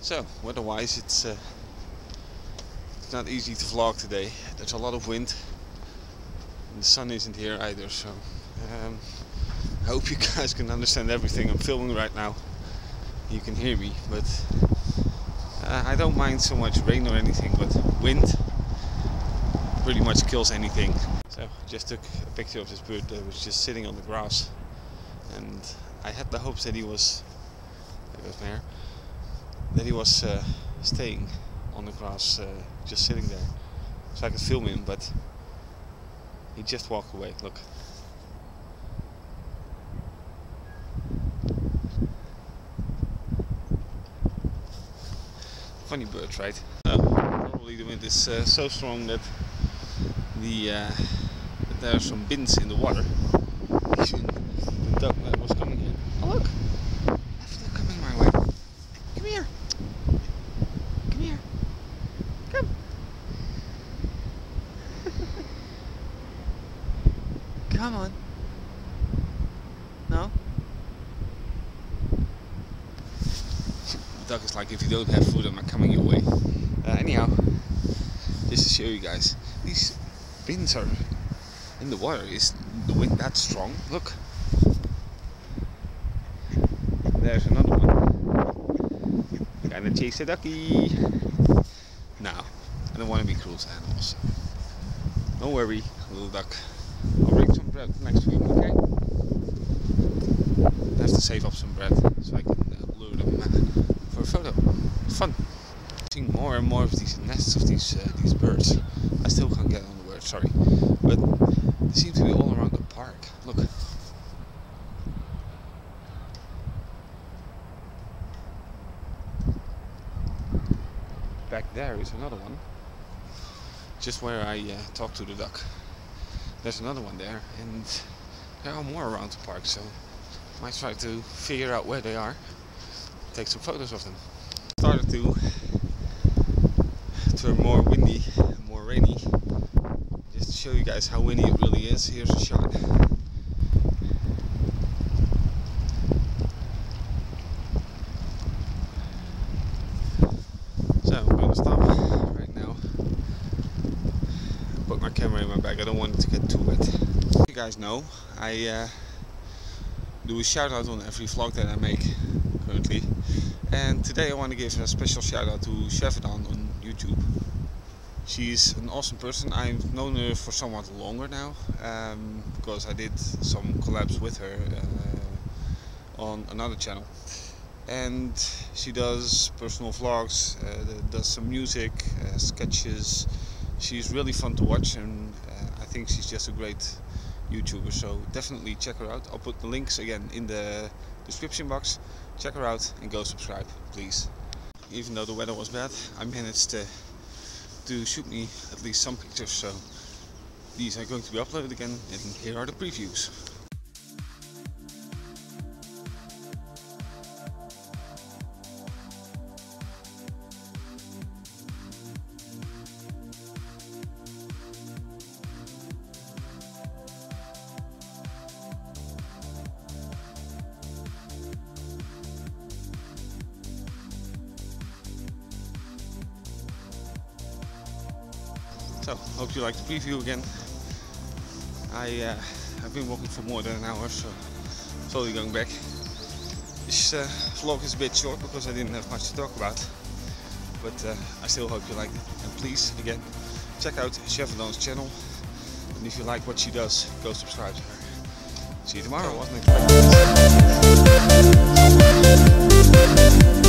So, weather-wise, it's not easy to vlog today. There's a lot of wind, and the sun isn't here either. So, I hope you guys can understand everything I'm filming right now. You can hear me, but I don't mind so much rain or anything, but wind pretty much kills anything. So, I just took a picture of this bird that was just sitting on the grass, and I had the hopes that he was. There goes my hair. That he was staying on the grass, just sitting there, so I could film him, but he just walked away. Look. Funny birds, right? Probably the wind is so strong that that there are some bins in the water. Even the duck that was coming in. Oh look! They're coming my way. Come here! Come here! Come! Come on! No? The duck is like, if you don't have food, I'm not coming your way. Anyhow, just to show you guys, these bins are in the water. Is the wind that strong? Look. There's another one. Gonna chase a ducky. Now, I don't want to be cruel to animals. Don't worry, little duck. I'll bring some bread next week, okay? I have to save up some bread so I can lure them for a photo. Fun. Seeing more and more of these nests of these birds. I still can't get on the word, sorry. But they seem to be all around the park. Look. Back there is another one, just where I talked to the duck. There's another one there, and there are more around the park, so I might try to figure out where they are, take some photos of them. Started to turn more windy, more rainy. Just to show you guys how windy it really is, here's a shot. Stop right now. Put my camera in my bag. I don't want it to get too wet. You guys know I do a shout out on every vlog that I make currently, and today I want to give a special shout out to Chefadon on YouTube. She's an awesome person. I've known her for somewhat longer now, because I did some collabs with her on another channel. And she does personal vlogs, does some music, sketches. She's really fun to watch, and I think she's just a great YouTuber, so definitely check her out. I'll put the links again in the description box. Check her out and go subscribe, please. Even though the weather was bad, I managed to shoot me at least some pictures, so these are going to be uploaded again, and here are the previews. So, hope you like the preview again. I've been walking for more than an hour, so slowly going back. This vlog is a bit short because I didn't have much to talk about, but I still hope you liked it. And please, again, check out Chefadon's channel, and if you like what she does, go subscribe to her. See you tomorrow, wasn't it?